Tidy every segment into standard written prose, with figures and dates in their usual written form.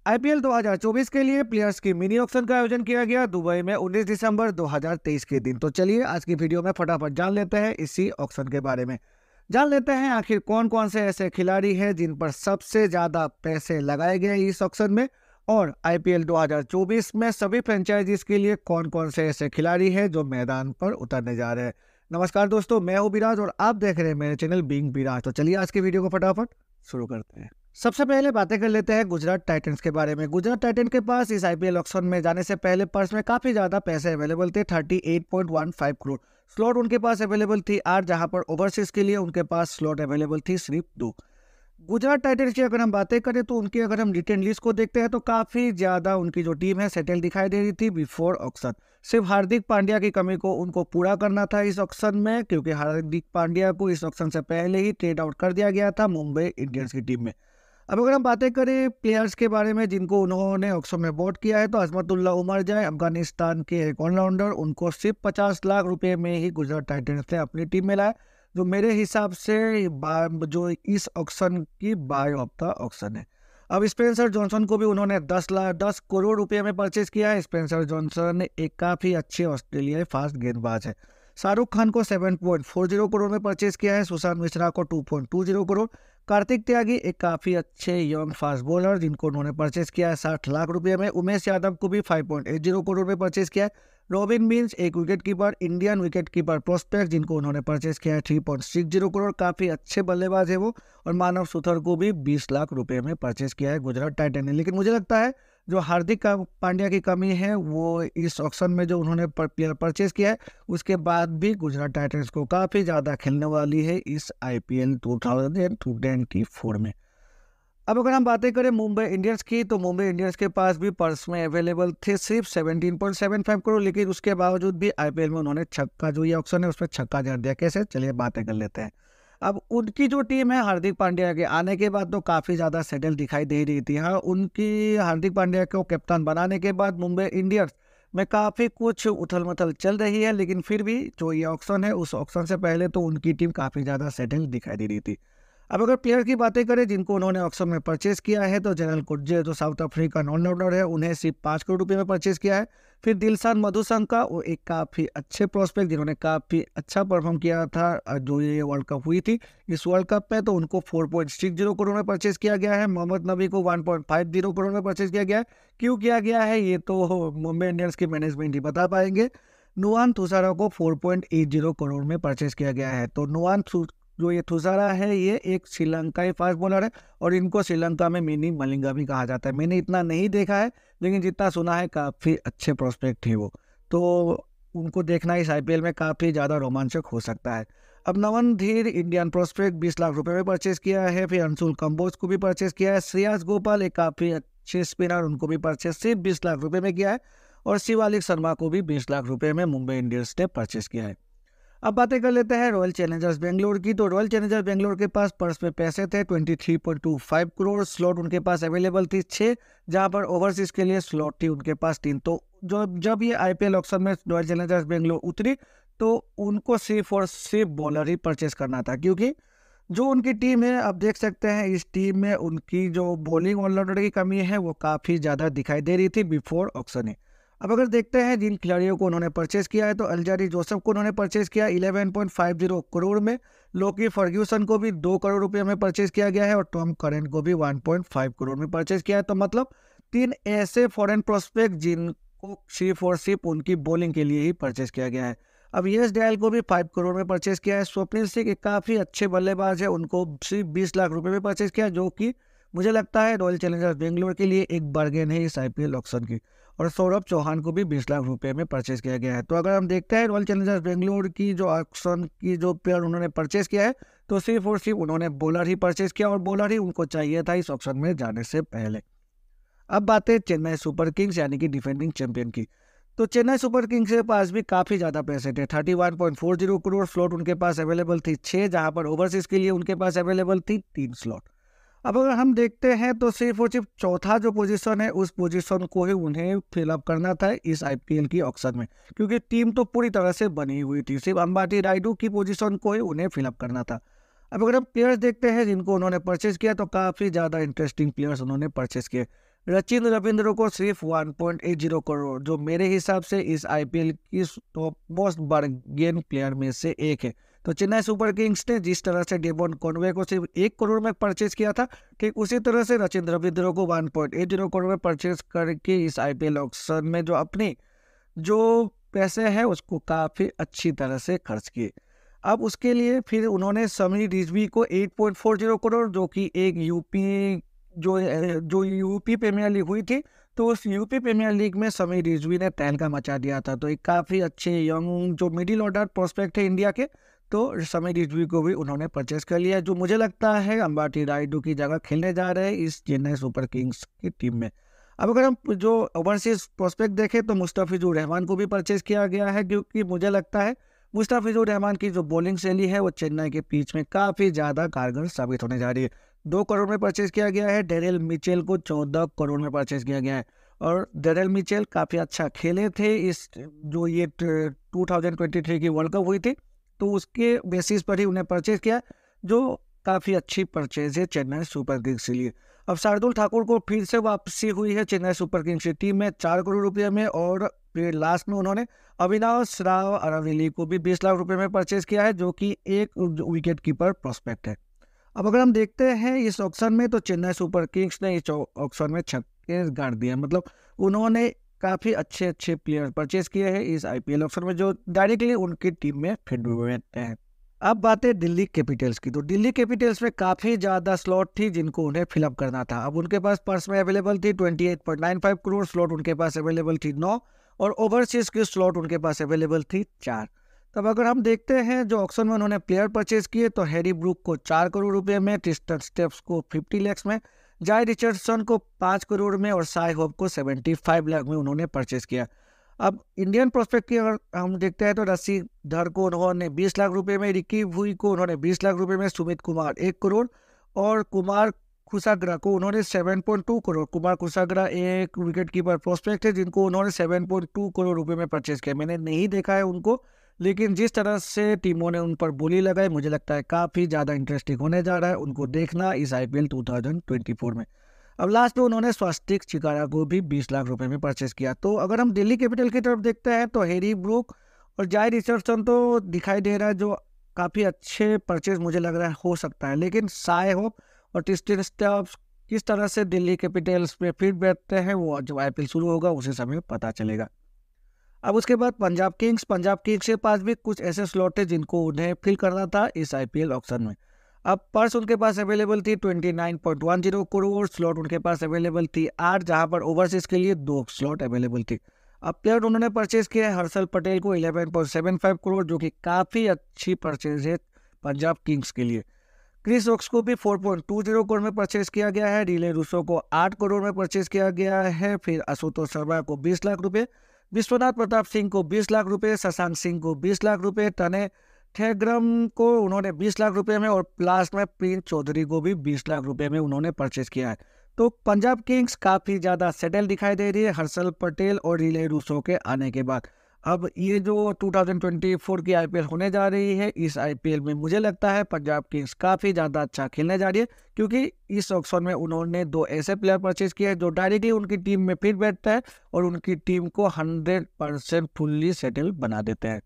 IPL 2024 के लिए players की मिनी ऑक्शन का आयोजन किया गया दुबई में 19 दिसंबर 2023 के दिन। तो चलिए आज की वीडियो में फटाफट जान लेते हैं इसी ऑक्शन के बारे में। जान लेते हैं आखिर कौन कौन से ऐसे खिलाड़ी हैं जिन पर सबसे ज्यादा पैसे लगाए गए इस ऑक्शन में, और आईपीएल 2024 में सभी फ्रेंचाइजीज के लिए कौन कौन से ऐसे खिलाड़ी हैं जो मैदान पर उतरने जा रहे हैं। नमस्कार दोस्तों, मैं हूं विराज और आप देख रहे हैं मेरे चैनल बीइंग विराज। तो चलिए आज की वीडियो को फटाफट शुरू करते हैं। सबसे पहले बातें कर लेते हैं गुजरात टाइटंस के बारे में। गुजरात टाइटन के पास इस आईपीएल ऑक्शन में जाने से पहले पर्स में काफी ज्यादा पैसे अवेलेबल थे, 38.15 करोड़। स्लॉट उनके पास अवेलेबल थी 8, जहां पर ओवरसीज के लिए उनके पास स्लॉट अवेलेबल थी सिर्फ 2। गुजरात टाइटंस की अगर हम बातें करें तो उनकी अगर हम रिटेन लिस्ट को देखते हैं तो काफी ज्यादा उनकी जो टीम है सेटल दिखाई दे रही थी बिफोर ऑक्शन। सिर्फ हार्दिक पांड्या की कमी को उनको पूरा करना था इस ऑक्शन में, क्योंकि हार्दिक पांड्या को इस ऑक्शन से पहले ही ट्रेड आउट कर दिया गया था मुंबई इंडियंस की टीम में। अब अगर हम बातें करें प्लेयर्स के बारे में जिनको उन्होंने ऑक्शन में वोट किया है, तो अजमतुल्लाह उमर जाए अफगानिस्तान के एक ऑलराउंडर, उनको सिर्फ 50 लाख रुपए में ही गुजरात टाइटंस ने अपनी टीम में लाया, जो मेरे हिसाब से जो इस ऑक्शन की बाय ऑफ द ऑक्शन है। अब स्पेंसर जॉनसन को भी उन्होंने 10 करोड़ रुपए में परचेज किया है। स्पेंसर जॉनसन एक काफी अच्छे ऑस्ट्रेलियाई फास्ट गेंदबाज है। शाहरुख खान को 7.40 करोड़ में परचेज किया है। सुशांत मिश्रा को 2.20 करोड़। कार्तिक त्यागी एक काफी अच्छे यंग फास्ट बॉलर जिनको उन्होंने परचेज किया है 60 लाख रुपए में। उमेश यादव को भी 5.80 करोड़ में परचेज किया है। रॉबिन मीन्स एक wicket keeper, Indian wicket keeper prospect, जिनको उन्होंने परचेज किया है 3.60 करोड़। काफी अच्छे बल्लेबाज है वो। और मानव सुथर को भी 20 लाख रुपए में परचेज किया है गुजरात टाइटन ने। लेकिन मुझे लगता है जो हार्दिक पांड्या की कमी है वो इस ऑक्शन में जो उन्होंने प्लेयर परचेज किया है उसके बाद भी गुजरात टाइटंस को काफी ज्यादा खेलने वाली है इस आईपीएल 2024 में। अब अगर हम बातें करें मुंबई इंडियंस की, तो मुंबई इंडियंस के पास भी पर्स में अवेलेबल थे सिर्फ 17.75 करोड़, लेकिन उसके बावजूद भी आईपीएल में उन्होंने छक्का, जो ये ऑक्शन है उसमें छक्का जड़ दिया। कैसे, चलिए बातें कर लेते हैं। अब उनकी जो टीम है हार्दिक पांड्या के आने के बाद तो काफ़ी ज़्यादा सेटल दिखाई दे रही थी। हाँ, उनकी हार्दिक पांड्या को कैप्टन बनाने के बाद मुंबई इंडियंस में काफ़ी कुछ उथल मथल चल रही है, लेकिन फिर भी जो ये ऑक्शन है उस ऑक्शन से पहले तो उनकी टीम काफ़ी ज़्यादा सेटल दिखाई दे रही थी। अब अगर प्लेयर की बातें करें जिनको उन्होंने ऑक्शन में परचेज किया है, तो जनरल कुर्जे जो साउथ अफ्रीकन ऑलराउंडर है उन्हें सिर्फ 5 करोड़ रुपए में परचेज किया है। फिर दिलशान मधुशंका, वो एक काफ़ी अच्छे प्रोस्पेक्ट जिन्होंने काफ़ी अच्छा परफॉर्म किया था जो ये वर्ल्ड कप हुई थी। इस वर्ल्ड कप में तो उनको 4.60 करोड़ में परचेज किया गया है। मोहम्मद नबी को 1.50 करोड़ में परचेज किया गया है। क्यों किया गया है ये तो मुंबई इंडियंस की मैनेजमेंट ही बता पाएंगे। नुआन थुसारा को 4.80 करोड़ में परचेज किया गया है। तो नुआन जो ये थुसारा है ये एक श्रीलंकाई फास्ट बॉलर है और इनको श्रीलंका में मिनी मलिंगा भी कहा जाता है। मैंने इतना नहीं देखा है, लेकिन जितना सुना है काफ़ी अच्छे प्रोस्पेक्ट थे वो, तो उनको देखना इस आईपीएल में काफ़ी ज़्यादा रोमांचक हो सकता है। अब नवन धीर इंडियन प्रोस्पेक्ट 20 लाख रुपए में परचेज किया है। फिर अंशुल कंबोज को भी परचेज किया है। श्रेयस गोपाल एक काफ़ी अच्छे स्पिनर, उनको भी परचेज सिर्फ 20 लाख रुपए में किया है। और शिवालिक शर्मा को भी 20 लाख रुपए में मुंबई इंडियंस ने परचेज किया है। अब बातें कर लेते हैं रॉयल चैलेंजर्स बेंगलोर की। तो रॉयल चैलेंजर्स बेंगलोर के पास पर्स में पैसे थे 23.25 करोड़। स्लॉट उनके पास अवेलेबल थी 6, जहां पर ओवरसीज के लिए स्लॉट थी उनके पास 3। तो जब ये आईपीएल ऑक्शन में रॉयल चैलेंजर्स बेंगलोर उतरी तो उनको सिर्फ और सिर्फ बॉलर ही परचेज करना था, क्योंकि जो उनकी टीम है आप देख सकते हैं इस टीम में उनकी जो बॉलिंग ऑलराउंडर की कमी है वो काफ़ी ज़्यादा दिखाई दे रही थी बिफोर ऑक्शन ही। अब अगर देखते हैं जिन खिलाड़ियों को उन्होंने परचेज किया है, तो अल्जारी जोसेफ को उन्होंने परचेज किया 11.50 करोड़ में। लोकी फर्ग्यूसन को भी 2 करोड़ रुपए में परचेज किया गया है और टॉम करन को भी 1.5 करोड़ में परचेज किया है। तो मतलब 3 ऐसे फॉरेन प्रोस्पेक्ट जिनको सिर्फ और सिर्फ उनकी बॉलिंग के लिए ही परचेज किया गया है। अब यश दयाल को भी 5 करोड़ में परचेज किया है। स्वप्निल सिंह एक काफ़ी अच्छे बल्लेबाज है, उनको सिर्फ 20 लाख रुपए में परचेज किया, जो कि मुझे लगता है रॉयल चैलेंजर्स बेंगलोर के लिए एक बार्गेन है इस आईपीएल ऑक्शन की। और सौरभ चौहान को भी 20 लाख रुपए में परचेज किया गया है। तो अगर हम देखते हैं रॉयल चैलेंजर्स बेंगलोर की जो ऑक्शन की जो प्लेयर उन्होंने परचेज किया है, तो सिर्फ और सिर्फ उन्होंने बॉलर ही परचेज किया और बॉलर ही उनको चाहिए था इस ऑक्शन में जाने से पहले। अब बात है चेन्नई सुपर किंग्स यानी कि डिफेंडिंग चैंपियन की। तो चेन्नई सुपर किंग्स के पास भी काफ़ी ज़्यादा पैसे थे, 31.40 करोड़। स्लॉट उनके पास अवेलेबल थी 6, जहां पर ओवरसीज के लिए उनके पास अवेलेबल थी 3 स्लॉट। अब अगर हम देखते हैं तो सिर्फ और सिर्फ चौथा जो पोजीशन है उस पोजीशन को ही उन्हें फिलअप करना था इस आईपीएल की ऑक्शन में, क्योंकि टीम तो पूरी तरह से बनी हुई थी। सिर्फ अंबाती रायडू की पोजीशन को ही उन्हें फिलअप करना था। अब अगर हम प्लेयर्स देखते हैं जिनको उन्होंने परचेज किया, तो काफ़ी ज़्यादा इंटरेस्टिंग प्लेयर्स उन्होंने परचेज किए। सचिन रविंद्र को सिर्फ 1.80 करोड़, जो मेरे हिसाब से इस आईपीएल की टॉप मोस्ट बार्गेन प्लेयर में से एक है। तो चेन्नई सुपर किंग्स ने जिस तरह से डेवन कॉनवे को सिर्फ 1 करोड़ में परचेज किया था, ठीक उसी तरह से सचिन रविंद्र को 1.80 करोड़ में परचेज करके इस आईपीएल ऑक्शन में जो अपनी जो पैसे हैं उसको काफ़ी अच्छी तरह से खर्च किए। अब उसके लिए फिर उन्होंने समी रिजवी को 8.40 करोड़, जो कि एक जो यूपी प्रीमियर लीग हुई थी, तो उस यूपी प्रीमियर लीग में समी रिजवी ने तहलका मचा दिया था। तो एक काफ़ी अच्छे यंग जो मिडिल ऑर्डर प्रोस्पेक्ट है इंडिया के, तो समी रिजवी को भी उन्होंने परचेस कर लिया, जो मुझे लगता है अंबाती रायडू की जगह खेलने जा रहे हैं इस चेन्नई सुपर किंग्स की टीम में। अब अगर हम जो ओवरसीज प्रोस्पेक्ट देखें तो मुस्तफिजुर रहमान को भी परचेज किया गया है, क्योंकि मुझे लगता है मुस्तफिजुर रहमान की जो बॉलिंग शैली है वो चेन्नई के पिच में काफ़ी ज़्यादा कारगर साबित होने जा रही है। 2 करोड़ में परचेज किया गया है। डेरिल मिचेल को 14 करोड़ में परचेज किया गया है, और डेरिल मिचेल काफ़ी अच्छा खेले थे इस जो ये 2023 की वर्ल्ड कप हुई थी, तो उसके बेसिस पर ही उन्हें परचेज किया, जो काफ़ी अच्छी परचेज है चेन्नई सुपर किंग्स के लिए। अब शार्दुल ठाकुर को फिर से वापसी हुई है चेन्नई सुपर किंग्स की टीम में 4 करोड़ रुपये में, और फिर लास्ट में उन्होंने अविनाश राव अरावली को भी 20 लाख रुपए में परचेज किया है, जो कि एक विकेट कीपर प्रोस्पेक्ट है। अब अगर हम देखते हैं इस ऑक्शन में, तो चेन्नई सुपर किंग्स ने इस ऑक्शन में छक्के गाड़ दिए, मतलब उन्होंने काफ़ी अच्छे अच्छे प्लेयर परचेज किए हैं इस आईपीएल ऑक्शन में, जो डायरेक्टली उनकी टीम में फिट हुए हैं। अब बात है दिल्ली कैपिटल्स की, तो दिल्ली कैपिटल्स में काफ़ी ज़्यादा स्लॉट थी जिनको उन्हें फिलअप करना था। अब उनके पास पर्स में अवेलेबल थी 28.95 करोड़ स्लॉट, उनके पास अवेलेबल थी 9, और ओवरसीज की स्लॉट उनके पास अवेलेबल थी 4। तब अगर हम देखते हैं जो ऑक्शन में उन्होंने प्लेयर परचेज किए, तो हैरी ब्रूक को 4 करोड़ रुपए में, ट्रिस्टन स्टेप्स को 50 लाख में, जाय रिचर्डसन को 5 करोड़ में, और साई होप को 75 लाख में उन्होंने परचेज किया। अब इंडियन प्रोस्पेक्ट की अगर हम देखते हैं तो रसीधर को उन्होंने 20 लाख रुपए में, रिकी वुई को उन्होंने 20 लाख रुपए में, सुमित कुमार 1 करोड़, और कुमार कुसाग्रा को उन्होंने 7.2 करोड़। कुमार कुसाग्रा एक विकेट कीपर प्रोस्पेक्ट है जिनको उन्होंने 7.2 करोड़ रुपए में परचेज किया। मैंने नहीं देखा है उनको, लेकिन जिस तरह से टीमों ने उन पर बोली लगाई, मुझे लगता है काफ़ी ज़्यादा इंटरेस्टिंग होने जा रहा है उनको देखना इस आईपीएल 2024 में। अब लास्ट में उन्होंने स्वास्तिक चिकारा को भी 20 लाख रुपए में परचेज किया। तो अगर हम दिल्ली कैपिटल की तरफ देखते हैं तो हैरी ब्रूक और जाय रिचर्डसन तो दिखाई दे रहा है जो काफ़ी अच्छे परचेज मुझे लग रहा है हो सकता है, लेकिन साई होप और ट्रिस्टन स्टेप्स किस तरह से दिल्ली कैपिटल्स में फिट बैठते हैं वो जब आईपीएल शुरू होगा उसी समय पता चलेगा। अब उसके बाद पंजाब किंग्स के पास भी कुछ ऐसे स्लॉट थे जिनको उन्हें फिल करना था इस आईपीएल ऑक्शन में। अब पर्स उनके पास अवेलेबल थी 29.10 करोड़, स्लॉट उनके पास अवेलेबल थी 8, जहां पर ओवरसीज के लिए 2 स्लॉट अवेलेबल थी। अब प्लेयर उन्होंने परचेज किया है हर्षल पटेल को 11.75 करोड़, जो कि काफ़ी अच्छी परचेज है पंजाब किंग्स के लिए। क्रिस वोक्स को भी 4.20 करोड़ में परचेज किया गया है। रिले रूसो को 8 करोड़ में परचेज किया गया है। फिर आशुतोष शर्मा को 20 लाख रुपए, विश्वनाथ प्रताप सिंह को 20 लाख रुपए, शशांक सिंह को 20 लाख रुपए, टने ठेग्रम को उन्होंने 20 लाख रुपए में, और लास्ट में प्रिंस चौधरी को भी 20 लाख रुपए में उन्होंने परचेज किया है। तो पंजाब किंग्स काफ़ी ज़्यादा सेटल दिखाई दे रही है हर्षल पटेल और रिले रूसो के आने के बाद। अब ये जो 2024 की आईपीएल होने जा रही है, इस आईपीएल में मुझे लगता है पंजाब किंग्स काफ़ी ज़्यादा अच्छा खेलने जा रही है, क्योंकि इस ऑक्शन में उन्होंने 2 ऐसे प्लेयर परचेज किए जो डायरेक्टली उनकी टीम में फिट बैठता है और उनकी टीम को 100% फुल्ली सेटल बना देते हैं।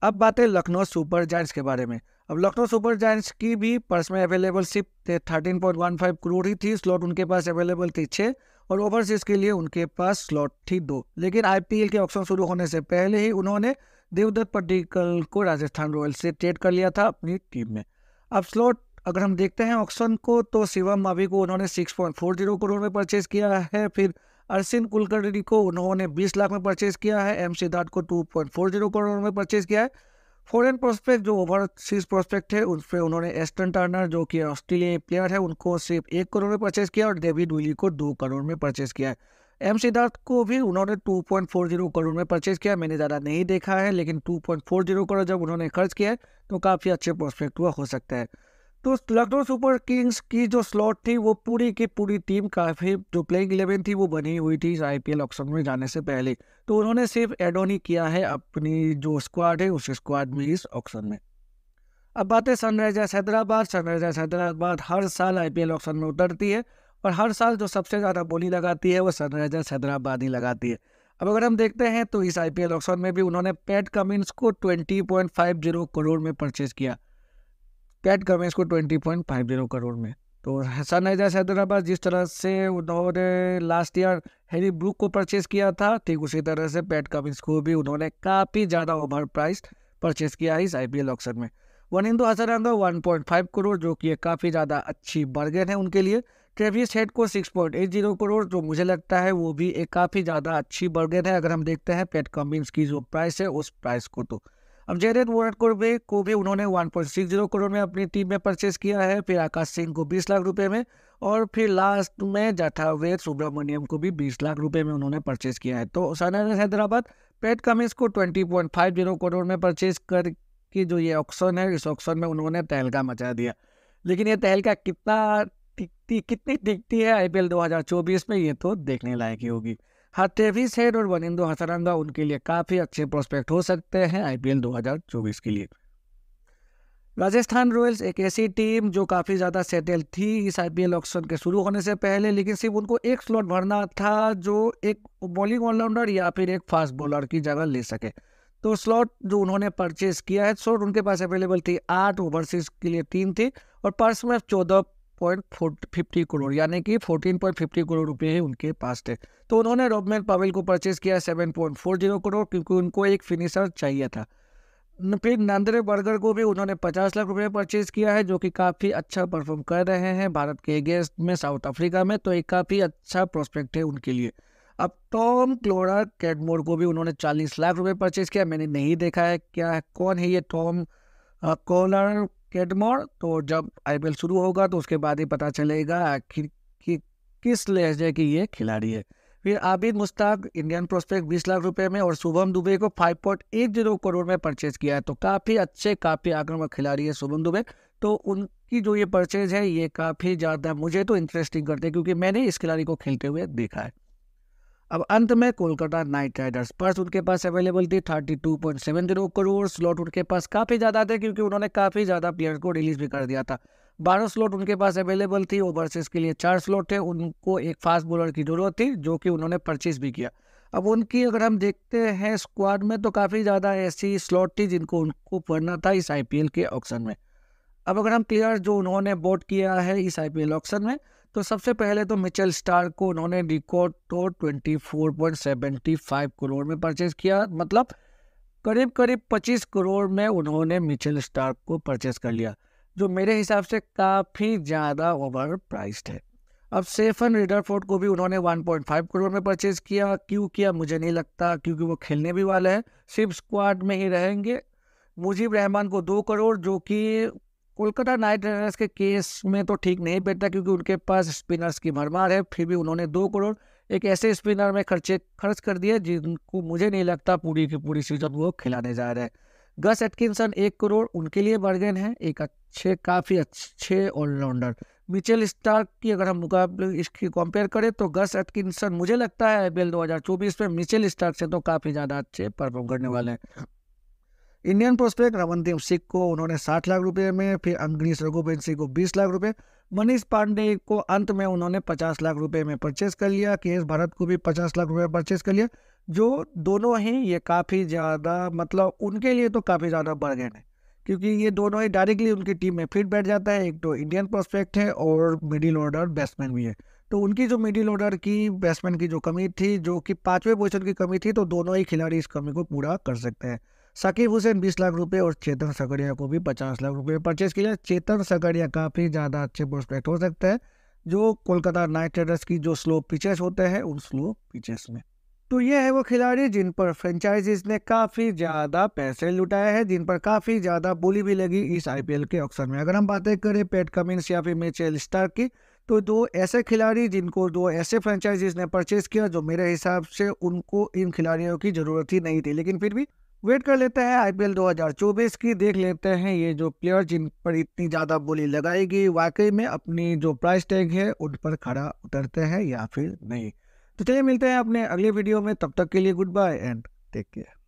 अब बात है लखनऊ सुपर जायंट्स के बारे में। अब लखनऊ सुपर जायंट्स की भी पर्स में अवेलेबल सिर्फ 13.15 करोड़ ही थी, स्लॉट उनके पास अवेलेबल थी 6, और ओवरसीज के लिए उनके पास स्लॉट थी 2। लेकिन आईपीएल के ऑक्शन शुरू होने से पहले ही उन्होंने देवदत्त पड्डीकल को राजस्थान रॉयल्स से ट्रेड कर लिया था अपनी टीम में। अब स्लॉट अगर हम देखते हैं ऑक्शन को, तो शिवम मावी को उन्होंने 6.40 करोड़ में परचेज किया है। फिर अर्शिन कुलकर्णी को उन्होंने 20 लाख में परचेज किया है। एम सिद्धार्थ को 2.40 करोड़ में परचेज किया है। फॉरेन प्रोस्पेक्ट जो ओवरसीज प्रोस्पेक्ट है उस पर उन्होंने एस्टन टर्नर जो कि ऑस्ट्रेलियाई प्लेयर है उनको सिर्फ 1 करोड़ में परचेज किया, और डेविड विली को 2 करोड़ में परचेज किया है। एम सिद्धार्थ को भी उन्होंने 2.40 करोड़ में परचेज किया। मैंने ज़्यादा नहीं देखा है, लेकिन 2.40 करोड़ जब उन्होंने खर्च किया है तो काफ़ी अच्छे प्रोस्पेक्ट हुआ हो सकता है। तो लखनऊ सुपर किंग्स की जो स्लॉट थी वो पूरी की पूरी टीम काफ़ी जो प्लेइंग 11 थी वो बनी हुई थी इस आईपीएल ऑक्शन में जाने से पहले, तो उन्होंने सिर्फ एड ऑन ही किया है अपनी जो स्क्वाड है उस स्क्वाड में इस ऑक्शन में। अब बात है सनराइजर्स हैदराबाद हर साल आईपीएल ऑक्शन में उतरती है और हर साल जो सबसे ज़्यादा बोली लगाती है वो सनराइजर्स हैदराबाद ही लगाती है। अब अगर हम देखते हैं तो इस IPL ऑक्शन में भी उन्होंने पैट कमिंस को 20.50 करोड़ में परचेज किया। पैट कमिंस को 20.50 करोड़ में। तो सनराइजर्स हैदराबाद जिस तरह से उन्होंने लास्ट ईयर हैरी ब्रूक को परचेज किया था, ठीक उसी तरह से पैट कमिंस को भी उन्होंने काफ़ी ज़्यादा ओवर प्राइस परचेज किया है इस IPL ऑक्शन में। वनिंदो हजारेंद्र 1.5 करोड़, जो कि काफ़ी ज़्यादा अच्छी बार्गेन है उनके लिए। ट्रेविस हेड को 6.80 करोड़, जो मुझे लगता है वो भी एक काफ़ी ज़्यादा अच्छी बार्गेन है अगर हम देखते हैं पैट कमिंस की जो प्राइस है उस प्राइस को। तो अब जेरेड वॉर्ड को भी उन्होंने 1.60 करोड़ में अपनी टीम में परचेज किया है। फिर आकाश सिंह को 20 लाख रुपए में, और फिर लास्ट में जठावेद सुब्रमण्यम को भी 20 लाख रुपए में उन्होंने परचेज किया है। तो सनराइजर्स हैदराबाद पैट कमिंस को 20.50 करोड़ में परचेज कर कि जो ये ऑक्शन है, इस ऑक्शन में उन्होंने तहलका मचा दिया। लेकिन ये तहलका कितनी टिकती है IPL 2024 में, ये तो देखने लायक ही होगी। हाँ, ट्रेविस हेड और वनिंदो हजारेंद्र उनके लिए काफ़ी अच्छे प्रोस्पेक्ट हो सकते हैं IPL 2024 के लिए। राजस्थान रॉयल्स एक ऐसी टीम जो काफ़ी ज़्यादा सेटल थी इस IPL ऑक्शन के शुरू होने से पहले, लेकिन सिर्फ उनको एक स्लॉट भरना था जो एक बॉलिंग ऑलराउंडर या फिर एक फास्ट बॉलर की जगह ले सके। तो स्लॉट जो उन्होंने परचेज किया है, स्लॉट उनके पास अवेलेबल थी 8, ओवरसीज के लिए 3 थी, और पर्स में 14.50 करोड़ यानी कि 14.50 करोड़ रुपए ही उनके पास थे। तो उन्होंने रॉबमैन पावेल को परचेज किया 7.40 करोड़, क्योंकि उनको एक फिनिशर चाहिए था। फिर नंद्रे बर्गर को भी उन्होंने 50 लाख रुपए परचेज किया है, जो कि काफ़ी अच्छा परफॉर्म कर रहे हैं भारत के अगेंस्ट में साउथ अफ्रीका में। तो एक काफ़ी अच्छा प्रोस्पेक्ट है उनके लिए। अब टॉम क्लोरा कैडमोर को भी उन्होंने 40 लाख रुपए परचेज किया। मैंने नहीं देखा है क्या कौन है ये टॉम क्लोरा कैडमोर, तो जब IPL शुरू होगा तो उसके बाद ही पता चलेगा आखिर कि किस लहजे की ये खिलाड़ी है। फिर आबिद मुश्ताक इंडियन प्रोस्पेक्ट 20 लाख रुपए में, और शुभम दुबे को 5.80 करोड़ में परचेज किया है। तो काफ़ी अच्छे, काफ़ी आक्रामक खिलाड़ी है शुभम दुबे। तो उनकी जो ये परचेज है ये काफ़ी ज़्यादा मुझे तो इंटरेस्टिंग करते हैं, क्योंकि मैंने इस खिलाड़ी को खेलते हुए देखा है। अब अंत में कोलकाता नाइट राइडर्स, पर्स उनके पास अवेलेबल थी 32.70 करोड़। स्लॉट उनके पास काफ़ी ज़्यादा थे, क्योंकि उन्होंने काफ़ी ज़्यादा प्लेयर को रिलीज भी कर दिया था। 12 स्लॉट उनके पास अवेलेबल थी, ओवरसीज के लिए 4 स्लॉट थे। उनको एक फास्ट बॉलर की जरूरत थी, जो कि उन्होंने परचेज भी किया। अब उनकी अगर हम देखते हैं स्क्वाड में, तो काफ़ी ज़्यादा ऐसी स्लॉट थी जिनको उनको पढ़ना था इस IPL के ऑक्शन में। अब अगर हम प्लेयर जो उन्होंने बोट किया है इस IPL ऑक्शन में, तो सबसे पहले तो मिचेल स्टार्क को उन्होंने रिकॉर्ड तो 24.75 करोड़ में परचेज किया। मतलब करीब 25 करोड़ में उन्होंने मिचेल स्टार्क को परचेज कर लिया, जो मेरे हिसाब से काफ़ी ज़्यादा ओवर प्राइस्ड है। अब स्टेफन रिडरफोर्ड को भी उन्होंने 1.5 करोड़ में परचेज किया। क्यों किया मुझे नहीं लगता, क्योंकि वो खेलने भी वाले हैं, सिर्फ स्क्वाड में ही रहेंगे। मुजीब रहमान को 2 करोड़, जो कि कोलकाता नाइट राइडर्स के केस में तो ठीक नहीं बैठता, क्योंकि उनके पास स्पिनर्स की भरमार है। फिर भी उन्होंने 2 करोड़ एक ऐसे स्पिनर में खर्च कर दिए जिनको मुझे नहीं लगता पूरी की पूरी सीजन वो खिलाने जा रहे हैं। गस एटकिंसन 1 करोड़ उनके लिए बार्गेन है, एक काफ़ी अच्छे ऑलराउंडर। मिचेल स्टार्क की अगर हम मुकाबले इसकी कंपेयर करें, तो गस एटकिंसन मुझे लगता है IPL 2024 में मिचेल स्टार्क से तो काफ़ी ज़्यादा अच्छे परफॉर्म करने वाले हैं। इंडियन प्रोस्पेक्ट रमनदीप सिंह को उन्होंने 60 लाख रुपए में, फिर अंग्रेज रघुवंशी को 20 लाख रुपए, मनीष पांडे को अंत में उन्होंने 50 लाख रुपए में परचेज कर लिया। KS भरत को भी 50 लाख रुपए परचेज कर लिया, जो दोनों ही ये काफ़ी ज़्यादा, मतलब उनके लिए तो काफ़ी ज़्यादा बार्गेन है, क्योंकि ये दोनों ही डायरेक्टली उनकी टीम में फिट बैठ जाता है। एक तो इंडियन प्रोस्पेक्ट है और मिडिल ऑर्डर बैट्समैन भी है। तो उनकी जो मिडिल ऑर्डर की बैट्समैन की जो कमी थी, जो कि 5वें पोजीशन की कमी थी, तो दोनों ही खिलाड़ी इस कमी को पूरा कर सकते हैं। साकिब हुसैन 20 लाख रुपए और चेतन सकड़िया को भी 50 लाख रुपए परचेज किया। चेतन सकड़िया काफ़ी ज़्यादा अच्छे प्रोस्पेक्ट हो सकते हैं, जो कोलकाता नाइट राइडर्स की जो स्लो पिचेस होते हैं उन स्लो पिचेस में। तो ये है वो खिलाड़ी जिन पर फ्रेंचाइजीज ने काफ़ी ज़्यादा पैसे लुटाए हैं, जिन पर काफ़ी ज़्यादा बोली भी लगी इस IPL के ऑक्शन में। अगर हम बातें करें पैट कमिंस या फिर मिचेल स्टार्क की, तो 2 ऐसे खिलाड़ी जिनको 2 ऐसे फ्रेंचाइजीज ने परचेज किया, जो मेरे हिसाब से उनको इन खिलाड़ियों की ज़रूरत ही नहीं थी। लेकिन फिर भी वेट कर लेते हैं IPL 2024 की, देख लेते हैं ये जो प्लेयर जिन पर इतनी ज़्यादा बोली लगाएगी वाकई में अपनी जो प्राइस टैग है उन पर खड़ा उतरते हैं या फिर नहीं। तो चलिए मिलते हैं अपने अगले वीडियो में, तब तक के लिए goodbye and take care.